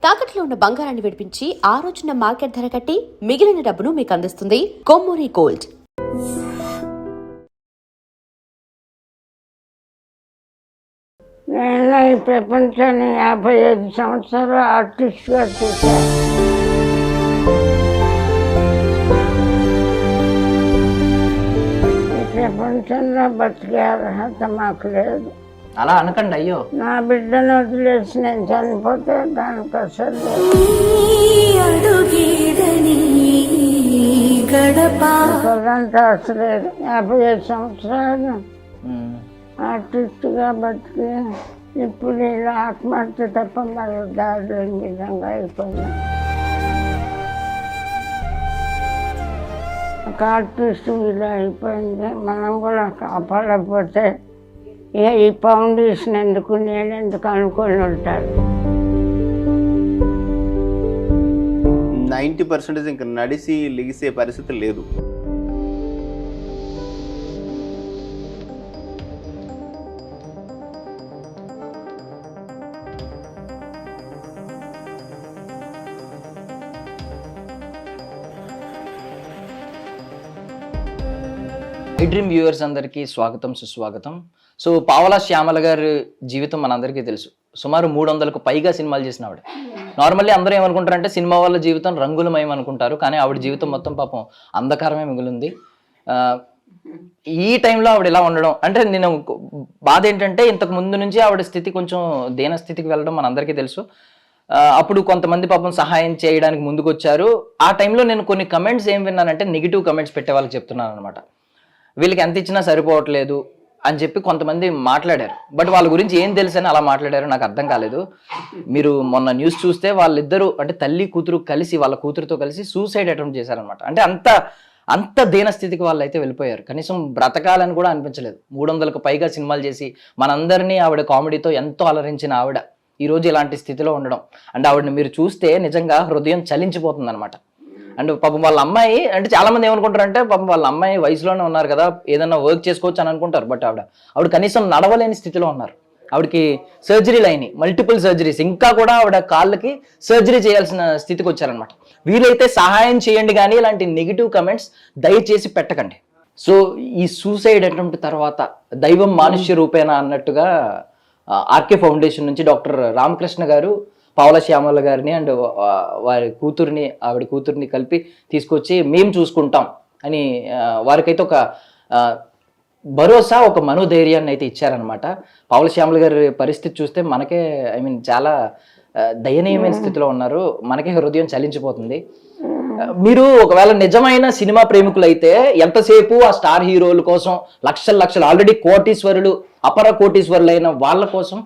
తాకట్లో ఉన్న బంగారాన్ని విడిపించి ఆ రోజున మార్కెట్ ధర కట్టి మిగిలిన డబ్బును మీకు అందిస్తుంది కొమ్మూరి గోల్డ్. నేను ఈ ప్రపంచాన్ని 55 సంవత్సరాలు ఆర్టిస్ట్గా చూశాను. ఈ ప్రపంచంలో బతికే అర్హత మాకు లేదు. అలా అనకండి. అయ్యో, నా బిడ్డను వదిలేసి నేను చనిపోతే దానికి అసలు అదంతా అసలేదు. 55 సంవత్సరాలు ఆర్టిస్ట్గా బతికి ఇప్పుడు ఇలా ఆత్మహత్య తప్ప మరో దారి లేని విధంగా అయిపోయింది. ఒక ఆర్టిస్ట్ ఇలా అయిపోయింది. మనం కూడా కాపాడకపోతే ఈ ఫౌండేషన్ ఎందుకు నేను ఎందుకు అనుకొని ఉంటారు. 90% ఇంకా నడిసి లిగిసే పరిస్థితి లేదు. ఐ డ్రీమ్ వ్యూవర్స్ అందరికీ స్వాగతం, సుస్వాగతం. సో పావలా శ్యామల గారి జీవితం మనందరికీ తెలుసు. సుమారు 300కు పైగా సినిమాలు చేసిన ఆవిడ. నార్మల్లీ అందరూ ఏమనుకుంటారంటే సినిమా వాళ్ళ జీవితం రంగులమయం అనుకుంటారు, కానీ ఆవిడ జీవితం మొత్తం పాపం అంధకారమే మిగిలింది. ఈ టైంలో ఆవిడ ఇలా ఉండడం అంటే నేను బాధ ఏంటంటే ఇంతకు ముందు నుంచి ఆవిడ స్థితి కొంచెం దీన స్థితికి వెళ్ళడం మనందరికీ తెలుసు. అప్పుడు కొంతమంది పాపం సహాయం చేయడానికి ముందుకు వచ్చారు. ఆ టైంలో నేను కొన్ని కమెంట్స్ ఏం విన్నానంటే నెగిటివ్ కమెంట్స్ పెట్టే వాళ్ళకి చెప్తున్నాను అనమాట. వీళ్ళకి ఎంత ఇచ్చినా సరిపోవట్లేదు అని చెప్పి కొంతమంది మాట్లాడారు. బట్ వాళ్ళ గురించి ఏం తెలుసని అలా మాట్లాడారు నాకు అర్థం కాలేదు. మీరు మొన్న న్యూస్ చూస్తే వాళ్ళిద్దరూ అంటే తల్లి కూతురు కలిసి వాళ్ళ కూతురుతో కలిసి సూసైడ్ అటెంప్ట్ చేశారనమాట. అంటే అంత దీనస్థితికి వాళ్ళు అయితే వెళ్ళిపోయారు. కనీసం బ్రతకాలని కూడా అనిపించలేదు. 300కు పైగా సినిమాలు చేసి మనందరినీ ఆవిడ కామెడీతో ఎంతో అలరించిన ఆవిడ ఈరోజు ఇలాంటి స్థితిలో ఉండడం అంటే ఆవిడని మీరు చూస్తే నిజంగా హృదయం చలించిపోతుంది అనమాట. అండ్ పాపం వాళ్ళ అమ్మాయి అంటే చాలా మంది ఏమనుకుంటారంటే పాపం వాళ్ళ అమ్మాయి వయసులోనే ఉన్నారు కదా, ఏదన్నా వర్క్ చేసుకోవచ్చు అని అనుకుంటారు. బట్ ఆవిడ కనీసం నడవలేని స్థితిలో ఉన్నారు. ఆవిడకి సర్జరీలు అయినాయి, మల్టిపుల్ సర్జరీస్. ఇంకా కూడా ఆవిడ కాళ్ళకి సర్జరీ చేయాల్సిన స్థితికి వచ్చారనమాట. వీలైతే సహాయం చేయండి, కానీ ఇలాంటి నెగిటివ్ కమెంట్స్ దయచేసి పెట్టకండి. సో ఈ సూసైడ్ అటెంప్ట్ తర్వాత దైవం మానుష్య రూపేణ అన్నట్టుగా ఆర్కే ఫౌండేషన్ నుంచి డాక్టర్ రామకృష్ణ గారు పావలా శ్యామల గారిని అండ్ ఆవిడ కూతుర్ని కలిపి తీసుకొచ్చి మేము చూసుకుంటాం అని వారికైతే ఒక భరోసా, ఒక మనోధైర్యాన్ని అయితే ఇచ్చారనమాట. పావలా శ్యామల గారి పరిస్థితి చూస్తే మనకే చాలా దయనీయమైన స్థితిలో ఉన్నారు. మనకే హృదయం చలించిపోతుంది. మీరు ఒకవేళ నిజమైన సినిమా ప్రేమికులు అయితే ఎంతసేపు ఆ స్టార్ హీరోల కోసం లక్షలు ఆల్రెడీ కోటీశ్వరులు, అపర కోటీశ్వరులైన వాళ్ళ కోసం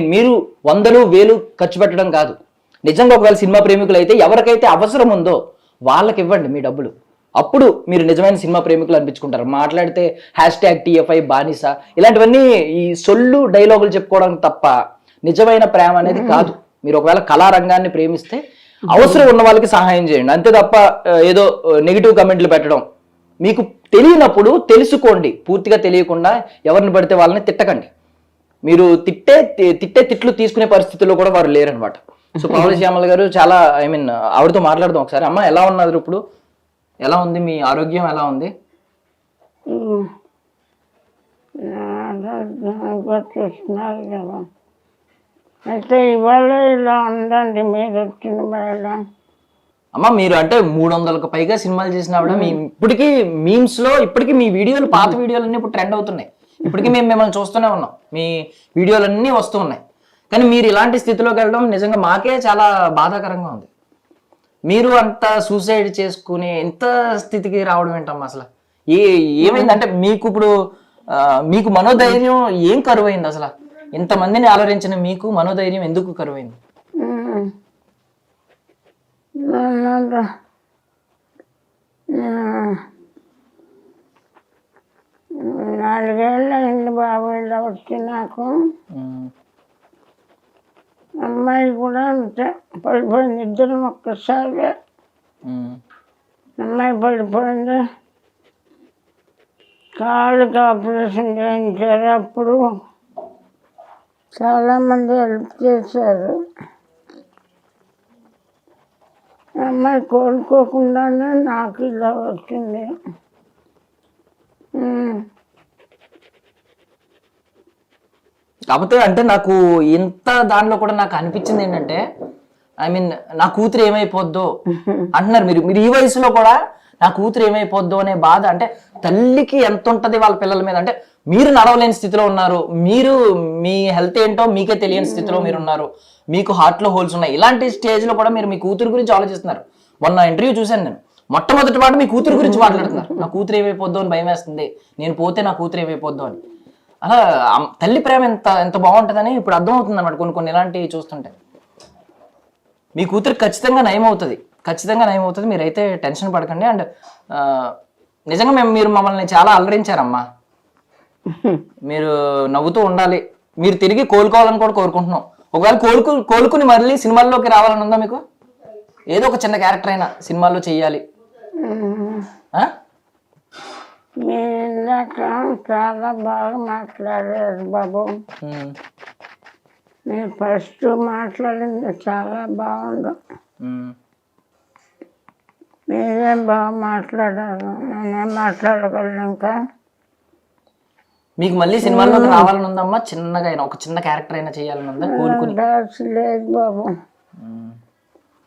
మీరు 100,000 ఖర్చు పెట్టడం కాదు. నిజంగా ఒకవేళ సినిమా ప్రేమికులు అయితే ఎవరికైతే అవసరం ఉందో వాళ్ళకి ఇవ్వండి మీ డబ్బులు. అప్పుడు మీరు నిజమైన సినిమా ప్రేమికులు అనిపించుకుంటారు. మాట్లాడితే #TFI బానిస ఇలాంటివన్నీ ఈ సొల్లు డైలాగులు చెప్పుకోవడానికి తప్ప నిజమైన ప్రేమ అనేది కాదు. మీరు ఒకవేళ కళారంగాన్ని ప్రేమిస్తే అవసరం ఉన్న వాళ్ళకి సహాయం చేయండి, అంతే తప్ప ఏదో నెగిటివ్ కమెంట్లు పెట్టడం. మీకు తెలియనప్పుడు తెలుసుకోండి. పూర్తిగా తెలియకుండా ఎవరిని పడితే వాళ్ళని తిట్టకండి. మీరు తిట్టే తిట్లు తీసుకునే పరిస్థితుల్లో కూడా వారు లేరనమాట. సో పావలా శ్యామల గారు చాలా ఆవిడతో మాట్లాడదాం ఒకసారి. అమ్మ, ఎలా ఉన్నారు ఇప్పుడు? ఎలా ఉంది మీ ఆరోగ్యం? ఎలా ఉంది? అయితే ఇవాళ ఇలా ఉందండి మీరు వచ్చిన వేళ. అమ్మ, మీరు అంటే 300కు పైగా సినిమాలు చేసిన ఆవిడ. ఇప్పటికీ మీమ్స్ లో ఇప్పటికీ మీ వీడియోలు, పాత వీడియోలన్నీ ఇప్పుడు ట్రెండ్ అవుతున్నాయి. ఇప్పటికీ మేము మిమ్మల్ని చూస్తూనే ఉన్నాం, మీ వీడియోలన్నీ వస్తూ ఉన్నాయి. కానీ మీరు ఇలాంటి స్థితిలోకి వెళ్ళడం నిజంగా మాకే చాలా బాధాకరంగా ఉంది. మీరు అంత సూసైడ్ చేసుకుని ఇంత స్థితికి రావడం ఏంటమ్మా అసలు? ఏమైందంటే మీకు ఇప్పుడు మీకు మనోధైర్యం ఏం కరువైంది అసలు? ఇంతమందిని ఆలోచించిన మీకు మనోధైర్యం ఎందుకు కరువైంది? 4 ఏళ్ళు అయింది బాబు ఇలా వచ్చి నాకు. అమ్మాయి కూడా అంతే పడిపోయింది. ఇద్దరం ఒక్కసారి అమ్మాయి పడిపోయింది. కాళ్ళకి ఆపరేషన్ చేయించారు. అప్పుడు చాలామంది హెల్ప్ చేశారు. అమ్మాయి కోలుకోకుండానే నాకు ఇలా వచ్చింది. కాకపోతే అంటే నాకు ఇంత దానిలో కూడా నాకు అనిపించింది ఏంటంటే, ఐ మీన్ నా కూతురు ఏమైపోద్దో అంటున్నారు మీరు. మీరు ఈ వయసులో కూడా నా కూతురు ఏమైపోద్దో అనే బాధ, అంటే తల్లికి ఎంత ఉంటది వాళ్ళ పిల్లల మీద. అంటే మీరు నడవలేని స్థితిలో ఉన్నారు, మీరు మీ హెల్త్ ఏంటో మీకే తెలియని స్థితిలో మీరు ఉన్నారు, మీకు హార్ట్ లో హోల్స్ ఉన్నాయి. ఇలాంటి స్టేజ్ లో కూడా మీరు మీ కూతురు గురించి ఆలోచిస్తున్నారు. మొన్న ఇంటర్వ్యూ చూశాను నేను, మొట్టమొదటి మాట మీ కూతురు గురించి మాట్లాడుతున్నారు. నా కూతురు ఏమైపోద్దో అని భయం వేస్తుంది, నేను పోతే నా కూతురు ఏమైపోద్దో అని. అలా తల్లి ప్రేమ ఎంత ఎంత బాగుంటుందని ఇప్పుడు అర్థమవుతుంది అన్నమాట కొన్ని కొన్ని ఇలాంటివి చూస్తుంటే. మీ కూతురు ఖచ్చితంగా నయం అవుతుంది, ఖచ్చితంగా నయం అవుతుంది, మీరైతే టెన్షన్ పడకండి. అండ్ నిజంగా మీరు మమ్మల్ని చాలా అలరించారమ్మా. మీరు నవ్వుతూ ఉండాలి, మీరు తిరిగి కోలుకోవాలని కూడా కోరుకుంటున్నాం. ఒకవేళ కోలుకుని మళ్ళీ సినిమాల్లోకి రావాలని ఉందా మీకు? ఏదో ఒక చిన్న క్యారెక్టర్ అయినా సినిమాల్లో చెయ్యాలి. మీరు ఇందాక చాలా బాగా మాట్లాడారు బాబు. మీరు ఫస్ట్ మాట్లాడింది చాలా బాగుంది. మీరేం బాగా మాట్లాడారు, నేనేం మాట్లాడగలను ఇంకా. మీకు మళ్ళీ సినిమాల్లోకి రావాలని ఉందమ్మా? చిన్నగా అయినా ఒక చిన్న క్యారెక్టర్ అయినా చేయాలని ఉందా కోలుకుని? ఆశ లేదు బాబు,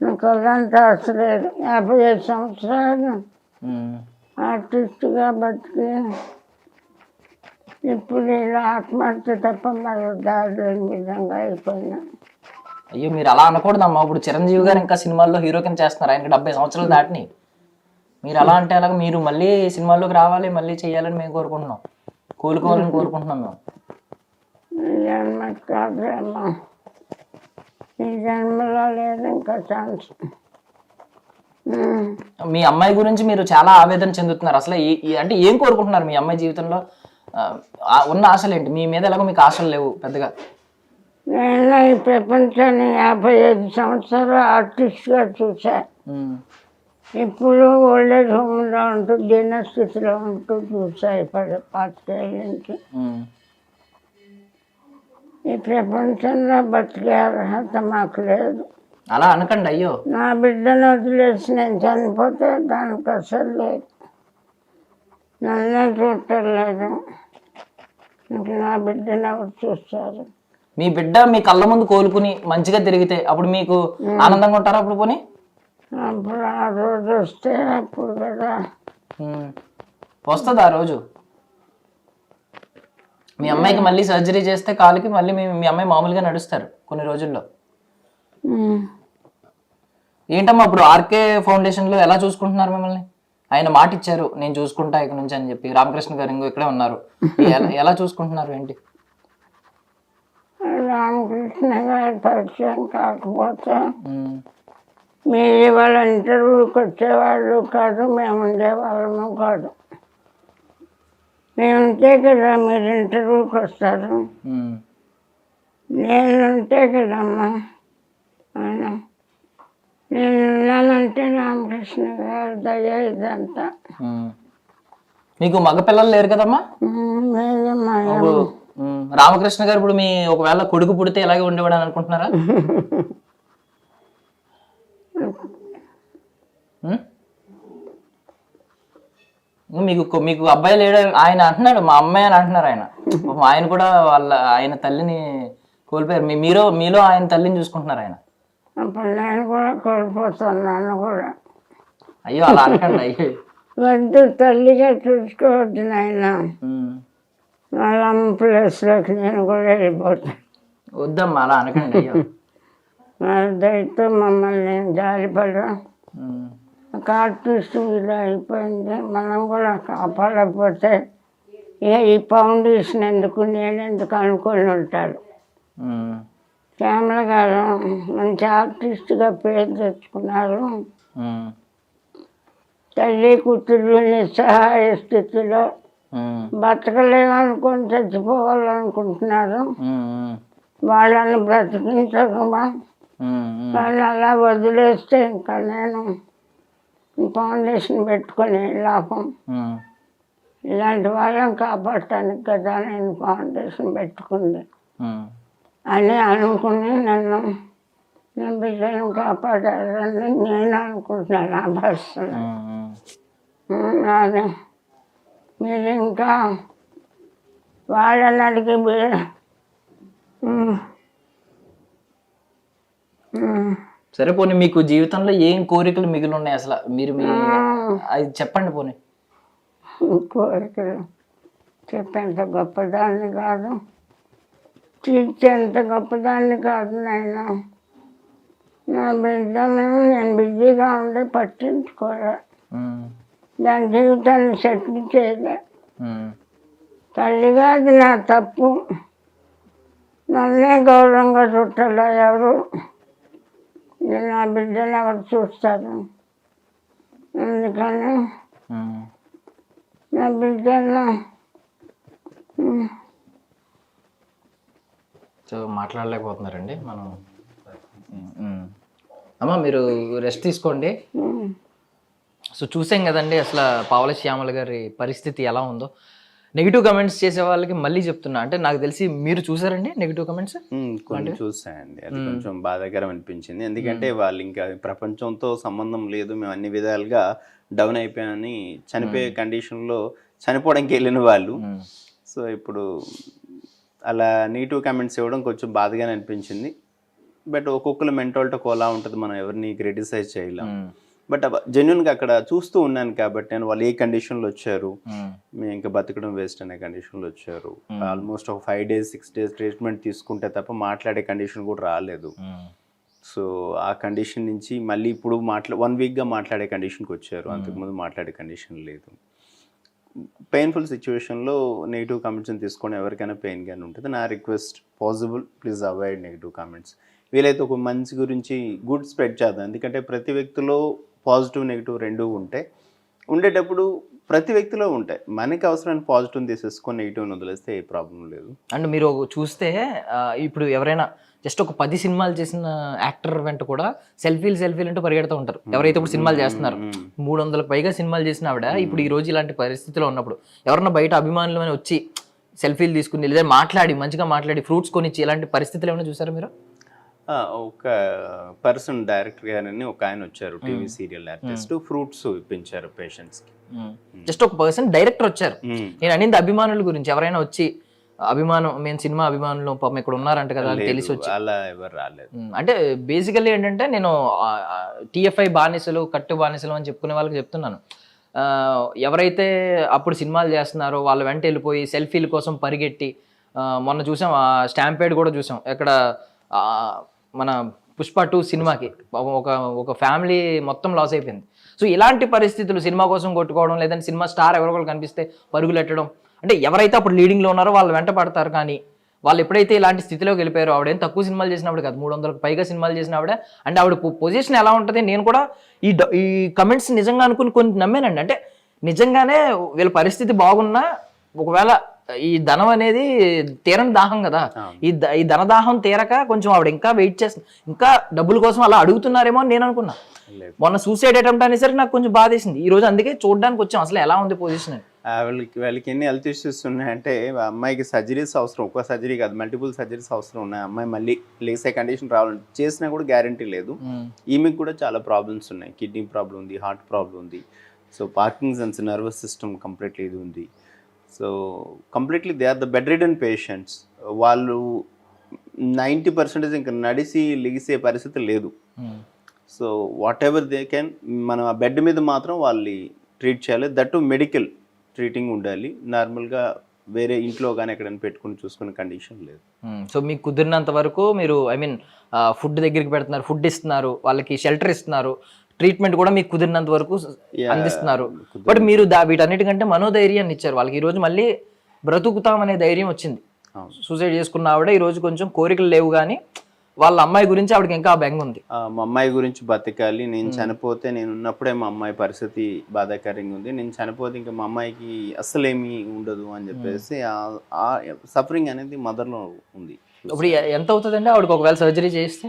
నాకు అలాంటి ఆశ లేదు. 55 సంవత్సరాలు ఆర్టిస్ట్గా బతికి ఇప్పుడు ఇలా ఆత్మహత్య తప్ప మరో దారి లేని విధంగా అయిపోయినా. అయ్యో మీరు అలా అనకూడదమ్మా. ఇప్పుడు చిరంజీవి గారు ఇంకా సినిమాల్లో హీరో కింద చేస్తున్నారు, ఆయనకి 70 సంవత్సరాలు దాటిని. మీరు అలా అంటే అలాగ మీరు మళ్ళీ సినిమాల్లోకి రావాలి, మళ్ళీ చేయాలని మేము కోరుకుంటున్నాం, కోలుకోవాలని కోరుకుంటున్నాం మేము. ఈ జన్మ కాదేమో, ఈ జన్మలో లేదు ఇంకా ఛాన్స్. మీ అమ్మాయి గురించి మీరు చాలా ఆవేదన చెందుతున్నారు. అసలు అంటే ఏం కోరుకుంటున్నారు మీ అమ్మాయి జీవితంలో? ఉన్న ఆశలు ఏంటి? మీ మీద ఎలాగో మీకు ఆశలు లేవు పెద్దగా. నేను ఈ ప్రపంచాన్ని 55 సంవత్సరాలు ఆర్టిస్ట్గా చూసా. ఇప్పుడు ఓల్డేజ్ హోమ్లో ఉంటూ దీనస్థితిలో ఉంటూ చూసా 25 ఏళ్ళ నుంచి. ఈ ప్రపంచంలో బతికే అర్హత మాకు లేదు. అలా అనకండి అయ్యో. నా బిడ్డను వదిలేసి నేను చనిపోతే దానికి అసలు లేదు, నన్నే చూడలేదు. ఇంకా నా బిడ్డను ఎవరు చూస్తారు? మీ బిడ్డ మీ కళ్ళ ముందు కోలుకుని మంచిగా తిరిగితే అప్పుడు మీకు ఆనందంగా ఉంటారా? అప్పుడు పోనీ అప్పుడు ఆ రోజు వస్తే అప్పుడు కదా వస్తుంది ఆ రోజు. మీ అమ్మాయికి మళ్ళీ సర్జరీ చేస్తే కాలుకి మళ్ళీ మీ అమ్మాయి మామూలుగా నడుస్తారు కొన్ని రోజుల్లో. ఏంటమ్మా ఇప్పుడు ఆర్కే ఫౌండేషన్లో ఎలా చూసుకుంటున్నారు మిమ్మల్ని? ఆయన మాట ఇచ్చారు నేను చూసుకుంటా ఇక్కడ నుంచి అని చెప్పి. రామకృష్ణ గారు ఇంకో ఇక్కడే ఉన్నారు, ఎలా చూసుకుంటున్నారు ఏంటి? రామకృష్ణ గారి పరిచయం కాకపోతే మీరు వాళ్ళ ఇంటర్వ్యూకి వచ్చేవాళ్ళు కాదు, మేము ఉండేవాళ్ళము కాదు. మేము ఉంటే కదా మీరు ఇంటర్వ్యూకి వస్తారు, నేను ఉంటే కదమ్మా. నేను ఉన్నానంటే రామకృష్ణ గారి దయ ఇదంతా. మీకు మగపిల్లలు లేరు కదమ్మా? లేదమ్మా. రామకృష్ణ గారు ఇప్పుడు మీ ఒకవేళ కొడుకు పుడితే ఎలాగే ఉండేవాడు అని అనుకుంటున్నారా? మీకు అబ్బాయి లేడు ఆయన అంటున్నాడు, మా అమ్మాయి అని అంటున్నారు ఆయన. ఆయన కూడా ఆయన తల్లిని కోల్పోయారు, మీలో ఆయన తల్లిని చూసుకుంటున్నారు ఆయన. అప్పుడు నేను కూడా కోల్పోతున్నాను కూడా. అయ్యో అలా అనకండి అయ్యో. వద్దు, తల్లిగా చూసుకోవద్దు నాయన. వాళ్ళ అమ్మ ప్లేస్లోకి నేను కూడా వెళ్ళిపోతాను. వద్దమ్మా అలా అనకండి అయ్యో. వాళ్ళ దయతో మమ్మల్ని జాలిపడం. ఒక ఆర్టిస్ట్ ఇలా అయిపోయింది, మనం కూడా కాపాడకపోతే ఈ ఫౌండేషన్ ఎందుకు నేను ఎందుకు అనుకొని ఉంటాడు. శ్యామల గారు మంచి ఆర్టిస్ట్గా పేరు తెచ్చుకున్నారు. తల్లి కూతురు నిస్సహాయ స్థితిలో బతకలేమనుకొని చచ్చిపోవాలనుకుంటున్నారు. వాళ్ళని బ్రతికించకుండా వాళ్ళు అలా వదిలేస్తే ఇంకా నేను ఫౌండేషన్ పెట్టుకొని లాభం. ఇలాంటి వాళ్ళని కాపాడటానికి కదా నేను ఫౌండేషన్ పెట్టుకుంది అని అనుకుని నన్ను నా బిడ్డను కాపాడాలని నేను అనుకుంటున్నాను నా భాషలో. అదే మీరు ఇంకా వాళ్ళని అడిగి సరే పోనీ మీకు జీవితంలో ఏం కోరికలు మిగిలి ఉన్నాయి అసలు మీరు అది చెప్పండి పోనీ. కోరికలు చెప్పేంత గొప్పదాన్ని కాదు, తీర్చేంత గొప్పదాన్ని కాదు నాయన. నా బిడ్డను నేను బిజీగా ఉండి పట్టించుకోలే, దాని జీవితాన్ని సెటిల్ చేయలే. తల్లిగా అది నా తప్పు, నన్నే గౌరవంగా చుట్టాల ఎవరు, నా బిడ్డను ఎవరు చూస్తారు. అందుకని నా బిడ్డను సో మాట్లాడలేకపోతున్నారండి మనం. అమ్మ మీరు రెస్ట్ తీసుకోండి. సో చూసాం కదండి అసలు పావల శ్యామల గారి పరిస్థితి ఎలా ఉందో. నెగిటివ్ కమెంట్స్ చేసే వాళ్ళకి మళ్ళీ చెప్తున్నా, అంటే నాకు తెలిసి మీరు చూసారండి నెగిటివ్ కమెంట్స్? కొన్ని చూసాయండి, అది కొంచెం బాధాకరం అనిపించింది. ఎందుకంటే వాళ్ళు ఇంకా ప్రపంచంతో సంబంధం లేదు, మేము అన్ని విధాలుగా డౌన్ అయిపోయామని చనిపోయే కండిషన్లో చనిపోవడానికి వెళ్ళిన వాళ్ళు. సో ఇప్పుడు అలా నెగిటివ్ కామెంట్స్ ఇవ్వడం కొంచెం బాధగానే అనిపించింది. బట్ ఒక్కొక్కరు మెంటాలిటీ ఒకలా ఉంటుంది, మనం ఎవరిని క్రిటిసైజ్ చేయలేం. బట్ జెన్యున్గా అక్కడ చూస్తూ ఉన్నాను కాబట్టి నేను వాళ్ళు ఏ కండిషన్లో వచ్చారు, మేము ఇంకా బతకడం వేస్ట్ అనే కండిషన్లో వచ్చారు. ఆల్మోస్ట్ ఒక 5 days 6 days ట్రీట్మెంట్ తీసుకుంటే తప్ప మాట్లాడే కండిషన్ కూడా రాలేదు. సో ఆ కండిషన్ నుంచి మళ్ళీ ఇప్పుడు 1 weekగా మాట్లాడే కండిషన్కి వచ్చారు, అంతకుముందు మాట్లాడే కండిషన్ లేదు. పెయిన్ఫుల్ సిచ్యువేషన్లో నెగిటివ్ కామెంట్స్ని తీసుకొని ఎవరికైనా పెయిన్గానే ఉంటుంది. నా request possible please avoid negative comments. వీలైతే ఒక మంచి గురించి గుడ్ స్ప్రెడ్ చేద్దాం, ఎందుకంటే ప్రతి వ్యక్తిలో పాజిటివ్ నెగిటివ్ రెండు ఉంటాయి. ఉండేటప్పుడు ప్రతి వ్యక్తిలో ఉంటాయి, మనకి అవసరమైన పాజిటివ్ తీసేసుకొని నెగిటివ్ని వదిలేస్తే ఏ ప్రాబ్లం లేదు. అండ్ మీరు చూస్తే ఇప్పుడు ఎవరైనా జస్ట్ ఒక 10 సినిమాలు చేసిన యాక్టర్ వెంట కూడా సెల్ఫీలు అంటూ పరిగెడుతూ ఉంటారు. ఎవరైతే ఇప్పుడు సినిమాలు చేస్తున్నారు, 300కు పైగా సినిమాలు చేసిన ఆవిడ ఇప్పుడు ఈ రోజు ఇలాంటి పరిస్థితిలో ఉన్నప్పుడు ఎవరన్నా బయట అభిమానులు అని వచ్చి సెల్ఫీలు తీసుకుని లేదా మాట్లాడి మంచిగా మాట్లాడి ఫ్రూట్స్ కొనిచ్చి ఇలాంటి పరిస్థితులు ఏమైనా చూసారా మీరు? ఒక పర్సన్ డైరెక్టర్ గారని ఒక ఆయన వచ్చారు, టీవీ సీరియల్ ఆర్టిస్ట్, ఫ్రూట్స్ ఇప్పించారు పేషెంట్స్కి. జస్ట్ ఒక పర్సన్ డైరెక్టర్ వచ్చారు. నేను అనింది అభిమానుల గురించి, ఎవరైనా వచ్చి అభిమానం మేము సినిమా అభిమానులు పాపం ఇక్కడ ఉన్నారంట కదా అని తెలిసి వచ్చి అలా ఎవరు రాలేదు. అంటే బేసికల్లీ ఏంటంటే నేను టీఎఫ్ఐ బానిసలు కట్టు బానిసలు అని చెప్పుకునే వాళ్ళకి చెప్తున్నాను, ఎవరైతే అప్పుడు సినిమాలు చేస్తున్నారో వాళ్ళ వెంట వెళ్ళిపోయి సెల్ఫీల కోసం పరిగెట్టి మొన్న చూసాం స్టాంపేడ్ కూడా చూసాం, ఎక్కడ మన పుష్ప 2 సినిమాకి ఒక ఫ్యామిలీ మొత్తం లాస్ అయిపోయింది. సో ఇలాంటి పరిస్థితులు సినిమా కోసం కొట్టుకోవడం, లేదంటే సినిమా స్టార్ ఎవరికొకరు కనిపిస్తే పరుగులు ఎట్టడం, అంటే ఎవరైతే అప్పుడు లీడింగ్లో ఉన్నారో వాళ్ళు వెంట పడతారు. కానీ వాళ్ళు ఎప్పుడైతే ఇలాంటి స్థితిలోకి వెళ్ళిపోయారో, ఆవిడేం తక్కువ సినిమాలు చేసినప్పుడు కాదు, 300కు పైగా సినిమాలు చేసిన ఆవిడ. అంటే ఆవిడ పొజిషన్ ఎలా ఉంటుంది, నేను కూడా ఈ కమెంట్స్ నిజంగా అనుకుని కొన్ని నమ్మానండి. అంటే నిజంగానే వీళ్ళ పరిస్థితి బాగున్నా ఒకవేళ ఈ ధనం అనేది తీరని దాహం కదా, ఈ ధనదాహం తీరక కొంచెం ఆవిడ ఇంకా వెయిట్ చేస్తుంది, ఇంకా డబ్బుల కోసం అలా అడుగుతున్నారేమో అని నేను అనుకున్నా. మొన్న సూసైడ్ అటెంప్ట్ అనేసరికి నాకు కొంచెం బాధేసింది. ఈ రోజు అందుకే చూడడానికి వచ్చాం అసలు ఎలా ఉంది పొజిషన్ అని. వాళ్ళకి ఎన్ని హెల్త్ ఇష్యూస్ ఉన్నాయంటే, అమ్మాయికి సర్జరీస్ అవసరం, ఒక్క సర్జరీ కాదు మల్టిపుల్ సర్జరీస్ అవసరం ఉన్నాయి. అమ్మాయి మళ్ళీ లేసే కండిషన్ రావాలంటే చేసినా కూడా గ్యారంటీ లేదు. ఈమెకి కూడా చాలా ప్రాబ్లమ్స్ ఉన్నాయి, కిడ్నీ ప్రాబ్లం ఉంది, హార్ట్ ప్రాబ్లం ఉంది, so Parkinson's, nervous system completely ఇది ఉంది. So completely they are the bedridden patients. వాళ్ళు 90% ఇంకా నడిసి లెగిసే పరిస్థితి లేదు. So whatever they can, మనం ఆ బెడ్ మీద మాత్రం వాళ్ళని ట్రీట్ చేయాలి. దట్ మెడికల్ ట్రీటింగ్ ఉండాలి. నార్మల్గా వేరే ఇంట్లో కానీ ఎక్కడైనా పెట్టుకుని చూసుకునే కండిషన్ లేదు. సో మీకు కుదిరినంత వరకు మీరు ఫుడ్ దగ్గరికి పెడుతున్నారు, ఫుడ్ ఇస్తున్నారు, వాళ్ళకి షెల్టర్ ఇస్తున్నారు, ట్రీట్మెంట్ కూడా మీకు కుదిరినంత వరకు అందిస్తున్నారు. బట్ మీరు వీటన్నిటికంటే మనోధైర్యాన్ని ఇచ్చారు వాళ్ళకి. ఈ రోజు మళ్ళీ బ్రతుకుతామనే ధైర్యం వచ్చింది. సూసైడ్ చేసుకున్న ఆవిడ ఈ రోజు కొంచెం కోరికలు లేవు, కానీ వాళ్ళ అమ్మాయి గురించి ఆవిడకి ఇంకా బెంగ ఉంది. మా అమ్మాయి గురించి బతకాలి, నేను చనిపోతే నేను ఉన్నప్పుడే మా అమ్మాయి పరిస్థితి బాధాకరంగా ఉంది, నేను చనిపోతే ఇంకా మా అమ్మాయికి అస్సలేమీ ఉండదు అని చెప్పేసి ఆ సఫరింగ్ అనేది మదర్లో ఉంది. ఇప్పుడు ఎంత అవుతుందండి ఆవిడకి ఒకవేళ సర్జరీ చేస్తే?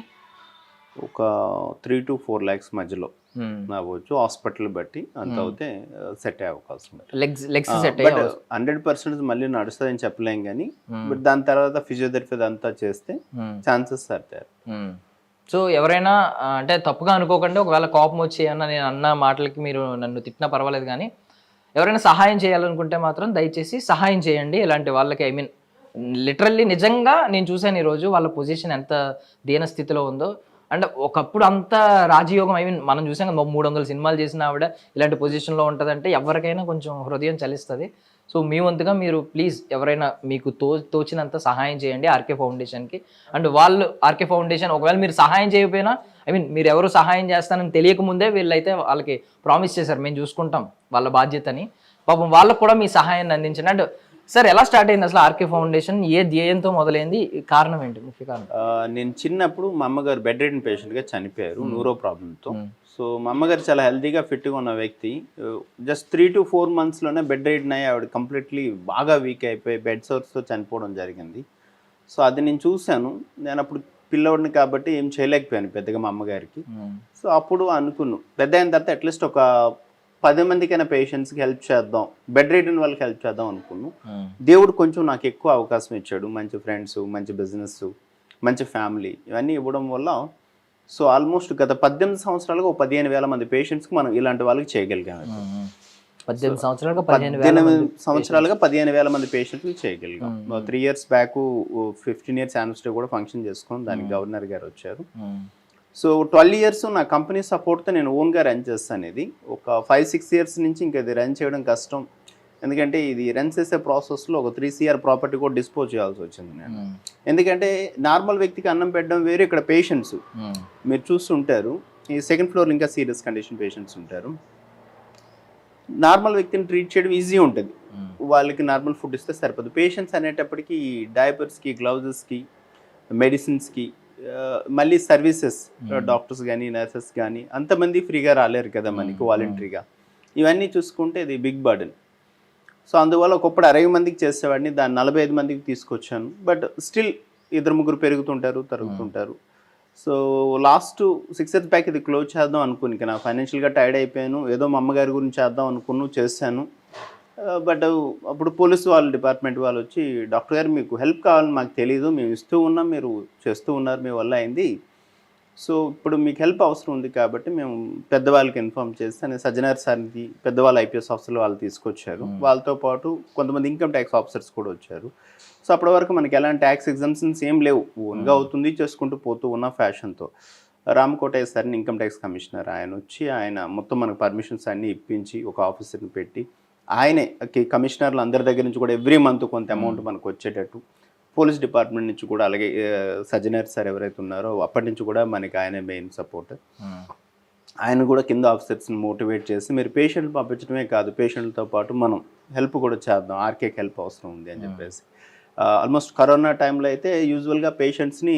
ఒక 3 to 4 lakhs మధ్యలో అవ్వచ్చు, హాస్పిటల్ బట్టి అంత అవుతే సెట్ అయ్యే అవకాశం ఉంది. లెగ్స్ సెట్ బట్ 100% మళ్ళీ నడుస్తుందని చెప్పలేం కానీ, బట్ దాని తర్వాత ఫిజియోథెరపీ అంతా చేస్తే ఛాన్సెస్ సర్తారు. సో ఎవరైనా అంటే తప్పుగా అనుకోకండి, ఒకవేళ కోపం వచ్చి అన్న నేను అన్న మాటలకి మీరు నన్ను తిట్టినా పర్వాలేదు, కానీ ఎవరైనా సహాయం చేయాలనుకుంటే మాత్రం దయచేసి సహాయం చేయండి ఇలాంటి వాళ్ళకి. ఐ మీన్ లిటరల్లీ నిజంగా నేను చూశాను ఈరోజు వాళ్ళ పొజిషన్ ఎంత దీన స్థితిలో ఉందో. అండ్ ఒకప్పుడు అంత రాజయోగం, ఐ మీన్ మనం చూసాం కదా 300 సినిమాలు చేసిన ఆవిడ ఇలాంటి పొజిషన్లో ఉంటుందంటే ఎవరికైనా కొంచెం హృదయం చలిస్తుంది. సో మీ వంతుగా మీరు ప్లీజ్ ఎవరైనా మీకు తోచినంత సహాయం చేయండి ఆర్కే ఫౌండేషన్కి. అండ్ వాళ్ళు ఆర్కే ఫౌండేషన్ ఒకవేళ మీరు సహాయం చేయకపోయినా, ఐ మీన్ మీరు ఎవరు సహాయం చేస్తానని తెలియకముందే వీళ్ళైతే వాళ్ళకి ప్రామిస్ చేశారు మేము చూసుకుంటాం వాళ్ళ బాధ్యతని. పాపం వాళ్ళకు కూడా మీ సహాయాన్ని అందించండి. అండ్ సార్ ఎలా స్టార్ట్ అయింది అసలు ఆర్కే ఫౌండేషన్, ఏ ధ్యేయంతో మొదలైంది, కారణం ఏంటి, ముఖ్య కారణం? నేను చిన్నప్పుడు మా అమ్మగారు బెడ్ రిడెన్ పేషెంట్గా చనిపోయారు న్యూరో ప్రాబ్లంతో. సో మా అమ్మగారు చాలా హెల్తీగా ఫిట్గా ఉన్న వ్యక్తి. జస్ట్ 3 to 4 monthsలోనే బెడ్ రిడెన్ అయ్యి ఆవిడ కంప్లీట్లీ బాగా వీక్ అయిపోయి బెడ్ సోర్స్తో చనిపోవడం జరిగింది. సో అది నేను చూశాను. నేను అప్పుడు పిల్లవాడిని కాబట్టి ఏం చేయలేకపోయాను పెద్దగా మా అమ్మగారికి. సో అప్పుడు అనుకున్నాను పెద్ద అయిన తర్వాత అట్లీస్ట్ ఒక 10 మందికైనా పేషెంట్స్కి హెల్ప్ చేద్దాం, బెడ్ రిడెన్ వాళ్ళకి హెల్ప్ చేద్దాం అనుకున్నాను. దేవుడు కొంచెం నాకు ఎక్కువ అవకాశం ఇచ్చాడు, మంచి ఫ్రెండ్స్, మంచి బిజినెస్, మంచి ఫ్యామిలీ ఇవన్నీ ఇవ్వడం వల్ల సో ఆల్మోస్ట్ గత 18 సంవత్సరాలుగా 15,000 మంది పేషెంట్స్కి మనం ఇలాంటి వాళ్ళకి చేయగలిగాము. 18 సంవత్సరాలుగా 15,000 మంది పేషెంట్కి చేయగలిగాం. 3 years బ్యాక్ 15 years యానివర్సరీ కూడా ఫంక్షన్ చేసుకుని దానికి గవర్నర్ గారు వచ్చారు. సో 12 years నా కంపెనీ సపోర్ట్తో నేను ఓన్గా రన్ చేస్తాను. ఇది ఒక 5-6 years నుంచి ఇంకా ఇది రన్ చేయడం కష్టం, ఎందుకంటే ఇది రన్ చేసే ప్రాసెస్లో ఒక 3 CR ప్రాపర్టీ కూడా డిస్పోజ్ చేయాల్సి వచ్చింది నేను. ఎందుకంటే నార్మల్ వ్యక్తికి అన్నం పెట్టడం వేరు, ఇక్కడ పేషెంట్స్ మీరు చూస్తుంటారు ఈ 2nd floor ఇంకా సీరియస్ కండిషన్ పేషెంట్స్ ఉంటారు. నార్మల్ వ్యక్తిని ట్రీట్ చేయడం ఈజీ ఉంటుంది, వాళ్ళకి నార్మల్ ఫుడ్ ఇస్తే సరిపోదు. పేషెంట్స్ అనేటప్పటికీ డైపర్స్కి, గ్లౌజెస్కి, మెడిసిన్స్కి, మళ్ళీ సర్వీసెస్, డాక్టర్స్ కానీ నర్సెస్ కానీ అంతమంది ఫ్రీగా రాలేరు కదా మనకి వాలంటరీగా. ఇవన్నీ చూసుకుంటే ఇది బిగ్ బర్డెన్. సో అందువల్ల ఒకప్పుడు 60 మందికి చేసేవాడిని, దాన్ని 45 మందికి తీసుకొచ్చాను. బట్ స్టిల్ 2-3 పెరుగుతుంటారు, తరుగుతుంటారు. సో లాస్ట్ 6 years బ్యాక్ ఇది క్లోజ్ చేద్దాం అనుకుని, నా ఫైనాన్షియల్గా టైర్డ్ అయిపోయాను, ఏదో మా అమ్మగారి గురించి చేద్దాం అనుకున్నాను, చేశాను. బట్ అప్పుడు పోలీసు వాళ్ళ డిపార్ట్మెంట్ వాళ్ళు వచ్చి, డాక్టర్ గారు మీకు హెల్ప్ కావాలని మాకు తెలీదు, మేము ఇస్తూ ఉన్నాం, మీరు చేస్తూ ఉన్నారు, మీ వల్ల అయింది, సో ఇప్పుడు మీకు హెల్ప్ అవసరం ఉంది కాబట్టి మేము పెద్దవాళ్ళకి ఇన్ఫార్మ్ చేస్తే సజ్జనార్ సార్కి పెద్దవాళ్ళు IPS ఆఫీసర్లు వాళ్ళు తీసుకొచ్చారు. వాళ్ళతో పాటు కొంతమంది ఇన్కమ్ ట్యాక్స్ ఆఫీసర్స్ కూడా వచ్చారు. సో అప్పటి వరకు మనకి ఎలాంటి ట్యాక్స్ ఎగ్జామ్షన్స్ ఏం లేవు, ఓన్గా అవుతుంది, చేసుకుంటూ పోతూ ఉన్న ఫ్యాషన్తో. రామకోటయ్య సార్ని ఇన్కమ్ ట్యాక్స్ కమిషనర్ ఆయన వచ్చి, ఆయన మొత్తం మనకు పర్మిషన్స్ అన్నీ ఇప్పించి ఒక ఆఫీసర్ని పెట్టి, ఆయనే కమిషనర్లు అందరి దగ్గర నుంచి కూడా ఎవ్రీ మంత్ కొంత అమౌంట్ మనకు వచ్చేటట్టు, పోలీస్ డిపార్ట్మెంట్ నుంచి కూడా, అలాగే సజ్జనార్ సార్ ఎవరైతే ఉన్నారో అప్పటి నుంచి కూడా మనకి ఆయన మెయిన్ సపోర్ట్. ఆయన కూడా కింద ఆఫీసర్స్ని మోటివేట్ చేసి, మీరు పేషెంట్ పంపించడమే కాదు, పేషెంట్లతో పాటు మనం హెల్ప్ కూడా చేద్దాం, ఆర్కేకి హెల్ప్ అవసరం ఉంది అని చెప్పేసి. ఆల్మోస్ట్ కరోనా టైంలో అయితే యూజువల్గా పేషెంట్స్ని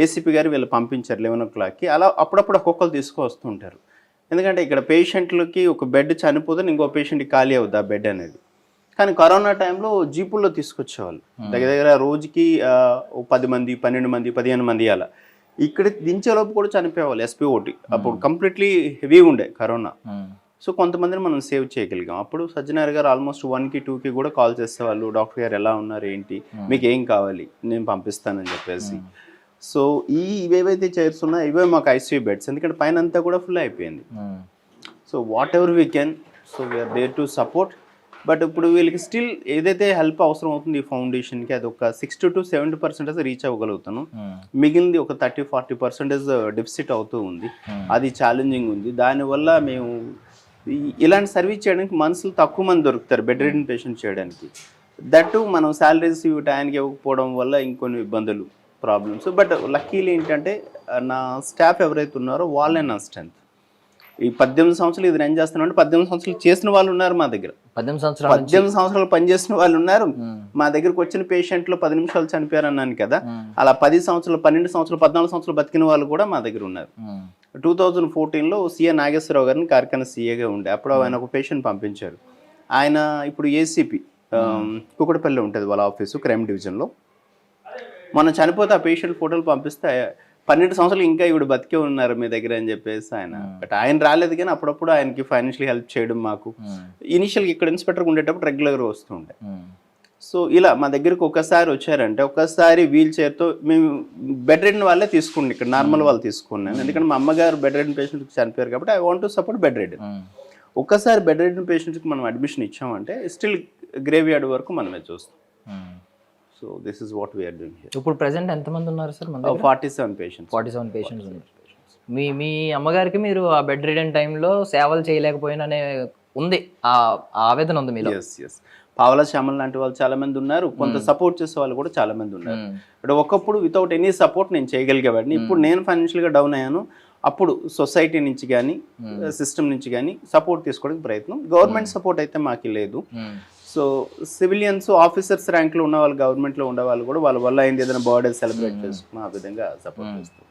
ACP గారు వీళ్ళు పంపించారు 11 o'clockకి. అలా అప్పుడప్పుడు ఒక్కొక్కరు తీసుకొస్తుంటారు, ఎందుకంటే ఇక్కడ పేషెంట్లకి ఒక బెడ్ చనిపోతే ఇంకో పేషెంట్కి ఖాళీ అవుద్ది ఆ బెడ్ అనేది. కానీ కరోనా టైంలో జీపుల్లో తీసుకొచ్చేవాళ్ళు, దగ్గర రోజుకి 10 మంది, 12 మంది, 15 మంది అలా. ఇక్కడ దించేలోపు కూడా చనిపోయేవాళ్ళు SPOT. అప్పుడు కంప్లీట్లీ హెవీ ఉండే కరోనా. సో కొంతమందిని మనం సేవ్ చేయగలిగాం. అప్పుడు సజ్జనార్ గారు ఆల్మోస్ట్ 1కి 2కి కూడా కాల్ చేసేవాళ్ళు, డాక్టర్ గారు ఎలా ఉన్నారు, ఏంటి, మీకు ఏం కావాలి, నేను పంపిస్తానని చెప్పేసి. సో ఇవేవైతే చైర్స్ ఉన్నాయో ఇవే మాకు ICU బెడ్స్, ఎందుకంటే పైన అంతా కూడా ఫుల్ అయిపోయింది. So whatever we can, so we are there to support. But ఇప్పుడు వీళ్ళకి స్టిల్ ఏదైతే హెల్ప్ అవసరం అవుతుంది ఈ ఫౌండేషన్కి, అది ఒక 60 to 70% రీచ్ అవ్వగలుగుతాను. మిగిలింది ఒక 30-40% డెఫిసిట్ అవుతూ ఉంది, అది ఛాలెంజింగ్ ఉంది. దానివల్ల మేము ఇలాంటి సర్వీస్ చేయడానికి మనుషులు తక్కువ మంది దొరుకుతారు బెడ్ రిడెన్ పేషెంట్ చేయడానికి. దట్టు మనం శాలరీస్ టైంకి ఇవ్వకపోవడం వల్ల ఇంకొన్ని ఇబ్బందులు, ప్రాబ్లమ్స్. బట్ లక్కీలీ ఏంటంటే నా స్టాఫ్ ఎవరైతే ఉన్నారో వాళ్ళే నా స్ట్రెంత్. ఈ 18 సంవత్సరాలు ఇది రన్ చేస్తున్నాం అంటే 18 సంవత్సరాలు చేసిన వాళ్ళు ఉన్నారు మా దగ్గర, 18 సంవత్సరాలు పనిచేసిన వాళ్ళు ఉన్నారు మా దగ్గరకు. వచ్చిన పేషెంట్లు 10 నిమిషాలు చనిపోయారు అన్నాను కదా, అలా 10 సంవత్సరాలు, 12 సంవత్సరాలు, 14 సంవత్సరాలు బతికిన వాళ్ళు కూడా మా దగ్గర ఉన్నారు. 2014లో CA నాగేశ్వరరావు గారిని కార్ఖానా CAగా ఉండే, అప్పుడు ఆయన ఒక పేషెంట్ పంపించారు. ఆయన ఇప్పుడు ACP కుకటపల్లి ఉంటుంది వాళ్ళ ఆఫీసు, క్రైమ్ డివిజన్లో. మనం చనిపోతే ఆ పేషెంట్ ఫోటోలు పంపిస్తే 12 సంవత్సరాలు ఇంకా ఇవిడ బతికే ఉన్నారు మీ దగ్గర అని చెప్పేసి ఆయన. బట్ ఆయన రాలేదు, కానీ అప్పుడప్పుడు ఆయనకి ఫైనాన్షియల్ హెల్ప్ చేయడం మాకు. ఇనిషియల్గా ఇక్కడ ఇన్స్పెక్టర్గా ఉండేటప్పుడు రెగ్యులర్గా వస్తూ ఉంటాయి. సో ఇలా మా దగ్గరికి ఒకసారి వచ్చారంటే ఒక్కసారి వీల్ చైర్తో మేము బెడ్ రెడెన్ వాళ్ళే తీసుకున్నాం, ఇక్కడ నార్మల్ వాళ్ళు తీసుకున్నాను. ఎందుకంటే మా అమ్మగారు బెడ్ రెడెన్ పేషెంట్కి చనిపోయారు కాబట్టి I want to support bedridden. ఒక్కసారి బెడ్ రెడెన్ పేషెంట్కి మనం అడ్మిషన్ ఇచ్చామంటే స్టిల్ గ్రేవ్ యార్డ్ వరకు మనమే చూస్తాం. So this is what we are doing here. ఇప్పుడు ప్రెసెంట్ ఎంతమంది ఉన్నారు సార్? 47 పేషెంట్స్. 47 పేషెంట్స్ ఉన్నారు. మీ అమ్మగారికి మీరు ఆ బెడ్ రిడెన్ టైంలో సేవలు చేయలేకపోయిననే ఉంది, ఆ ఆవేదన ఉంది మీలో. ఎస్ పావలా శ్యామల్ లాంటి వాళ్ళు చాలా మంది ఉన్నారు, కొంత సపోర్ట్ చేసే వాళ్ళు కూడా చాలా మంది ఉన్నారు. బట్ ఒకప్పుడు వితౌట్ ఎనీ సపోర్ట్ నేను చేయగలిగేవాడిని. ఇప్పుడు నేను ఫైనాన్షియల్గా డౌన్ అయ్యాను, అప్పుడు సొసైటీ నుంచి కానీ సిస్టమ్ నుంచి కానీ సపోర్ట్ తీసుకోవడానికి ప్రయత్నం. గవర్నమెంట్ సపోర్ట్ అయితే మాకు లేదు. సో సివిలియన్స్ ఆఫీసర్స్ ర్యాంక్లో ఉన్న వాళ్ళు, గవర్నమెంట్లో ఉండే వాళ్ళు కూడా వాళ్ళ వల్ల అయింది ఏదైనా బర్త్డే సెలబ్రేట్ చేసుకుని ఆ విధంగా సపోర్ట్ చేస్తారు.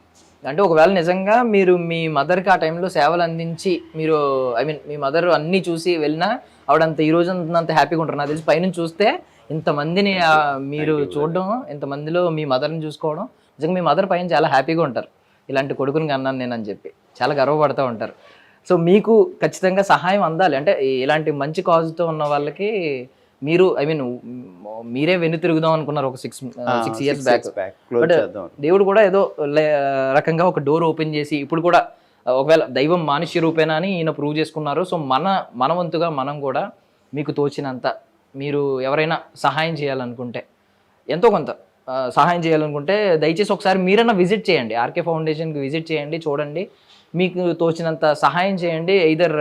అంటే ఒకవేళ నిజంగా మీరు మీ మదర్కి ఆ టైంలో సేవలు అందించి మీరు మీ మదర్ అన్నీ చూసి వెళ్ళినా ఆవిడంత ఈ రోజు అంత హ్యాపీగా ఉంటారు. నాకు తెలిసి పైనుంచి చూస్తే ఇంతమందిని మీరు చూడడం, ఇంతమందిలో మీ మదర్ని చూసుకోవడం, నిజంగా మీ మదర్ పైన చాలా హ్యాపీగా ఉంటారు. ఇలాంటి కొడుకుని అన్నాను నేను అని చెప్పి చాలా గర్వపడుతూ ఉంటారు. సో మీకు ఖచ్చితంగా సహాయం అందాలి అంటే ఇలాంటి మంచి కాజ్తో ఉన్న వాళ్ళకి మీరు మీరే వెన్ను తిరుగుదాం అనుకున్నారు ఒక 6 ఇయర్స్ బ్యాక్. బట్ దేవుడు కూడా ఏదో రకంగా ఒక డోర్ ఓపెన్ చేసి ఇప్పుడు కూడా ఒకవేళ దైవం మానుష్య రూపేనా అని ఈయన ప్రూవ్ చేసుకున్నారు. సో మన వంతుగా మనం కూడా మీకు తోచినంత మీరు ఎవరైనా సహాయం చేయాలనుకుంటే, ఎంతో కొంత సహాయం చేయాలనుకుంటే దయచేసి ఒకసారి మీరైనా విజిట్ చేయండి, ఆర్కే ఫౌండేషన్కి విజిట్ చేయండి, చూడండి, మీకు తోచినంత సహాయం చేయండి. ఎయిదర్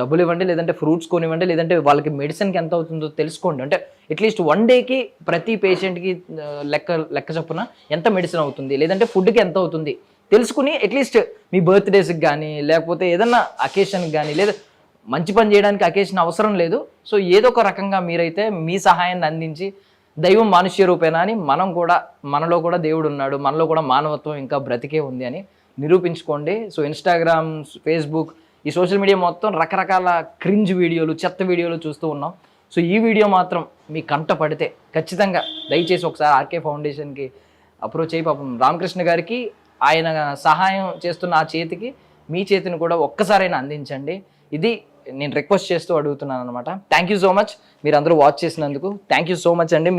డబ్బులు ఇవ్వండి, లేదంటే ఫ్రూట్స్ కొనివ్వండి, లేదంటే వాళ్ళకి మెడిసిన్కి ఎంత అవుతుందో తెలుసుకోండి. అంటే అట్లీస్ట్ 1 డేకి ప్రతి పేషెంట్కి లెక్క చొప్పున ఎంత మెడిసిన్ అవుతుంది, లేదంటే ఫుడ్కి ఎంత అవుతుంది తెలుసుకుని అట్లీస్ట్ మీ బర్త్డేస్కి కానీ లేకపోతే ఏదన్నా అకేషన్కి కానీ, లేదా మంచి పని చేయడానికి అకేషన్ అవసరం లేదు. సో ఏదో ఒక రకంగా మీరైతే మీ సహాయాన్ని అందించి దైవం మానుష్య రూపేనా అని మనలో కూడా దేవుడు ఉన్నాడు, మనలో కూడా మానవత్వం ఇంకా బ్రతికే ఉంది అని నిరూపించుకోండి. సో ఇన్స్టాగ్రామ్, ఫేస్బుక్, ఈ సోషల్ మీడియా మొత్తం రకరకాల క్రింజ్ వీడియోలు, చెత్త వీడియోలు చూస్తూ ఉన్నాం. సో ఈ వీడియో మాత్రం మీ కంట పడితే ఖచ్చితంగా దయచేసి ఒకసారి ఆర్కే ఫౌండేషన్కి అప్రోచ్ అయ్యి పాపం రామకృష్ణ గారికి ఆయన సహాయం చేస్తున్న ఆ చేతికి మీ చేతిని కూడా ఒక్కసారైనా అందించండి. ఇది నేను రిక్వెస్ట్ చేస్తూ అడుగుతున్నాను అనమాట. థ్యాంక్ యూ సో మచ్ మీరు అందరూ వాచ్ చేసినందుకు. థ్యాంక్ యూ సో మచ్ అండి.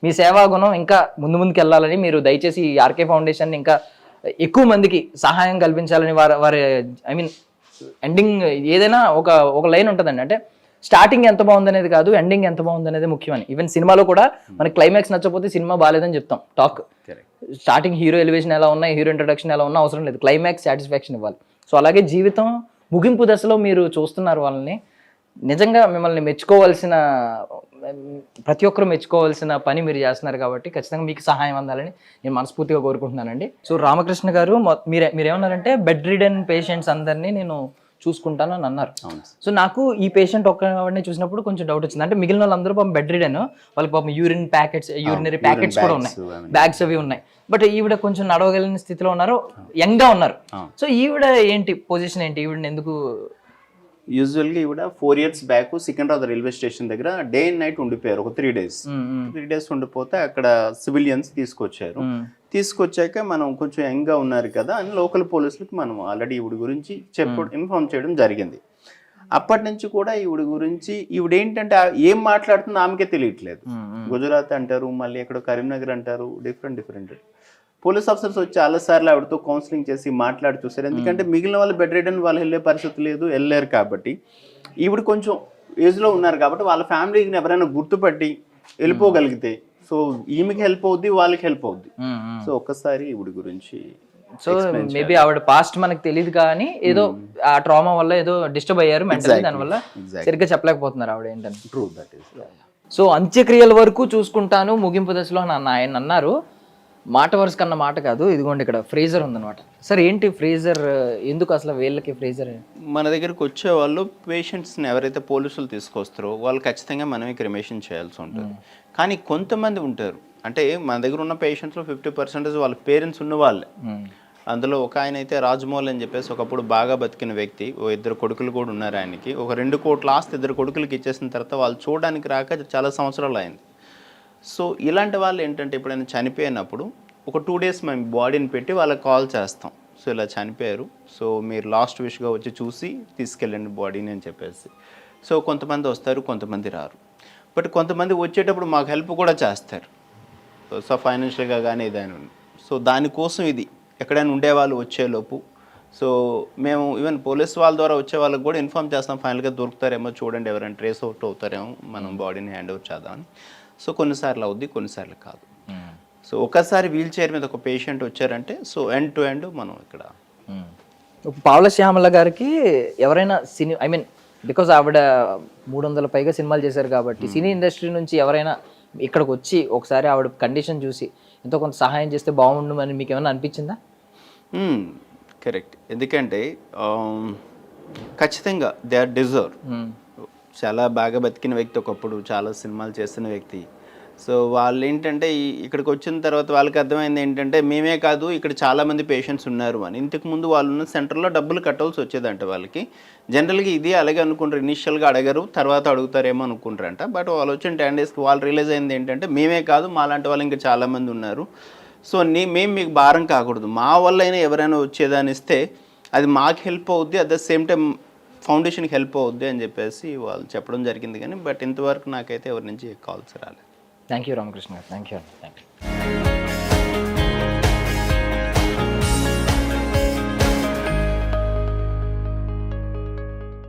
మీ సేవా గుణం ఇంకా ముందుకు వెళ్ళాలని మీరు దయచేసి ఈ ఆర్కే ఫౌండేషన్ ఇంకా ఎక్కువ మందికి సహాయం కల్పించాలని వారి ఎండింగ్ ఏదైనా ఒక లైన్ ఉంటుందండి. అంటే స్టార్టింగ్ ఎంత బాగుంది అనేది కాదు, ఎండింగ్ ఎంత బాగుంది అనేది ముఖ్యమని. ఈవెన్ సినిమాలో కూడా మనకి క్లైమాక్స్ నచ్చకపోతే సినిమా బాగాలేదని చెప్తాం. టాక్ స్టార్టింగ్ హీరో ఎలివేషన్ ఎలా ఉన్నా, హీరో ఇంట్రొడక్షన్ ఎలా ఉన్నా అవసరం లేదు, క్లైమాక్స్ సాటిస్ఫాక్షన్ ఇవ్వాలి. సో అలాగే జీవితం ముగింపు దశలో మీరు చూస్తున్నారు వాళ్ళని. నిజంగా మిమ్మల్ని మెచ్చుకోవాల్సిన, ప్రతి ఒక్కరు మెచ్చుకోవాల్సిన పని మీరు చేస్తున్నారు కాబట్టి ఖచ్చితంగా మీకు సహాయం అందాలని నేను మనస్ఫూర్తిగా కోరుకుంటున్నానండి. సో రామకృష్ణ గారు మీరేమన్నారంటే బెడ్ రిడెన్ పేషెంట్స్ అందరినీ నేను చూసుకుంటాను అని అన్నారు. సో నాకు ఈ పేషెంట్ ఒక్కడిని చూసినప్పుడు కొంచెం డౌట్ వచ్చింది. అంటే మిగిలిన వాళ్ళందరూ పాపం బెడ్ రిడెన్, వాళ్ళకి పాపం యూరినరీ ప్యాకెట్స్ కూడా ఉన్నాయి, బ్యాగ్స్ అవి ఉన్నాయి. బట్ ఈవిడ కొంచెం నడవగలిగిన స్థితిలో ఉన్నారు, యంగ్ గా ఉన్నారు. సో ఈవిడ ఏంటి పొజిషన్ ఏంటి, ఈవిడని ఎందుకు? యూజువల్గా ఈవిడ 4 years back Secunderabad railway station దగ్గర డే అండ్ నైట్ ఉండిపోయారు ఒక 3 days. 3 days ఉండిపోతే అక్కడ సివిలియన్స్ తీసుకొచ్చారు. తీసుకొచ్చాక మనం కొంచెం యంగ్గా ఉన్నారు కదా అని లోకల్ పోలీసులకు మనం ఆల్రెడీ ఈవిడ గురించి ఇన్ఫార్మ్ చేయడం జరిగింది. అప్పటి నుంచి కూడా ఈవిడ గురించి ఈవిడ ఏంటంటే ఏం మాట్లాడుతుందో ఆమెకే తెలియట్లేదు. గుజరాత్ అంటారు, మళ్ళీ ఎక్కడో కరీంనగర్ అంటారు, డిఫరెంట్ పోలీస్ ఆఫీసర్స్ వచ్చి చాలాసార్లు ఆవిడతో కౌన్సిలింగ్ చేసి మాట్లాడి చూసారు. ఎందుకంటే మిగిలిన వాళ్ళు బెడ్ రిడెన్ వాళ్ళు వెళ్ళే పరిస్థితి లేదు, వెళ్ళలేరు. కాబట్టి ఈవిడ కొంచెం ఏజ్లో ఉన్నారు కాబట్టి వాళ్ళ ఫ్యామిలీని ఎవరైనా గుర్తుపట్టి వెళ్ళిపోగలిగితే సో ఈమెకి హెల్ప్ అవుద్ది, వాళ్ళకి హెల్ప్ అవుద్ది. సో ఒక్కసారి ఈవిడ గురించి సో మేబీ ఆవిడ పాస్ట్ మనకు తెలియదు కానీ ఏదో ఆ ట్రామా వల్ల ఏదో డిస్టర్బ్ అయ్యారు మెంటల్లీ, దానివల్ల సరిగ్గా చెప్పలేకపోతున్నారు ఆవిడ ఏంటని. True, that is. సో అంత్యక్రియల వరకు చూసుకుంటాను ముగింపు దశలో ఆయన అన్నారు. మాట వరుస కన్నా మాట కాదు. ఇదిగోండి ఇక్కడ ఫ్రీజర్ ఉందన్నమాట. సార్ ఏంటి ఫ్రీజర్, ఎందుకు అసలు వీళ్ళకి ఫ్రీజర్? మన దగ్గరకు వచ్చే వాళ్ళు పేషెంట్స్ని ఎవరైతే పోలీసులు తీసుకొస్తారో వాళ్ళు ఖచ్చితంగా మనమే క్రిమేషన్ చేయాల్సి ఉంటుంది. కానీ కొంతమంది ఉంటారు, అంటే మన దగ్గర ఉన్న పేషెంట్స్లో 50% వాళ్ళ పేరెంట్స్ ఉన్న వాళ్ళే. అందులో ఒక ఆయన అయితే రాజమౌళి అని చెప్పేసి ఒకప్పుడు బాగా బతికిన వ్యక్తి, 2 కొడుకులు కూడా ఉన్నారు ఆయనకి. ఒక 2 కోట్ల ఆస్తి 2 కొడుకులకి ఇచ్చేసిన తర్వాత వాళ్ళు చూడడానికి రాక చాలా సంవత్సరాలు అయింది. సో ఇలాంటి వాళ్ళు ఏంటంటే ఎప్పుడైనా చనిపోయినప్పుడు ఒక 2 days మేము బాడీని పెట్టి వాళ్ళకి కాల్ చేస్తాం. సో ఇలా చనిపోయారు, సో మీరు లాస్ట్ విష్గా వచ్చి చూసి తీసుకెళ్ళండి బాడీని అని చెప్పేసి. సో కొంతమంది వస్తారు, కొంతమంది రారు. బట్ కొంతమంది వచ్చేటప్పుడు మాకు హెల్ప్ కూడా చేస్తారు, సో ఫైనాన్షియల్గా కానీ ఏదైనా. సో దానికోసం ఇది ఎక్కడైనా ఉండేవాళ్ళు వచ్చేలోపు, సో మేము ఈవెన్ పోలీస్ వాళ్ళ ద్వారా వచ్చే వాళ్ళకి కూడా ఇన్ఫామ్ చేస్తాం, ఫైనల్గా దొరుకుతారేమో చూడండి, ఎవరైనా ట్రేస్ అవుట్ అవుతారేమో, మనం బాడీని హ్యాండ్ ఓవర్ చేద్దామని. సో కొన్నిసార్లు అవుద్ది, కొన్నిసార్లు కాదు. సో ఒకసారి వీల్ చైర్ మీద ఒక పేషెంట్ వచ్చారంటే సో ఎండ్ టు ఎండ్ మనం ఇక్కడ. ఇప్పుడు పావలా శ్యామల గారికి ఎవరైనా సినీ, ఐ మీన్ బికాజ్ ఆవిడ 300 పైగా సినిమాలు చేశారు కాబట్టి సినీ ఇండస్ట్రీ నుంచి ఎవరైనా ఇక్కడికి వచ్చి ఒకసారి ఆవిడ కండిషన్ చూసి ఎంతో కొంత సహాయం చేస్తే బాగుండు అని మీకు ఏమైనా అనిపించిందా? కరెక్ట్, ఎందుకంటే ఖచ్చితంగా దే ఆర్ డిజర్వ్. చాలా బాగా బతికిన వ్యక్తి, ఒకప్పుడు చాలా సినిమాలు చేస్తున్న వ్యక్తి. సో వాళ్ళు ఏంటంటే ఇక్కడికి వచ్చిన తర్వాత వాళ్ళకి అర్థమైంది ఏంటంటే మేమే కాదు ఇక్కడ చాలామంది పేషెంట్స్ ఉన్నారు అని. ఇంతకుముందు వాళ్ళు ఉన్న సెంటర్లో డబ్బులు కట్టాల్సి వచ్చేదంట వాళ్ళకి. జనరల్గా ఇది అలాగే అనుకుంటారు, ఇనిషియల్గా అడగరు, తర్వాత అడుగుతారేమో అనుకుంటారంట. బట్ వాళ్ళు వచ్చిన 10 డేస్కి వాళ్ళు రియలైజ్ అయింది ఏంటంటే మేమే కాదు మాలాంటి వాళ్ళు ఇంకా చాలామంది ఉన్నారు. సో మేము మీకు భారం కాకూడదు, మా వల్ల అయినా ఎవరైనా వచ్చేదాన్ని ఇస్తే అది మాకు హెల్ప్ అవుద్ది, అట్ ద సేమ్ టైం ఫౌండేషన్కి హెల్ప్ అవుద్ది అని చెప్పేసి వాళ్ళు చెప్పడం జరిగింది. కానీ బట్ ఇంతవరకు నాకైతే ఎవరి నుంచి కాల్స్ రాలేదు. థ్యాంక్ యూ రామకృష్ణ గారు, థ్యాంక్ యూ.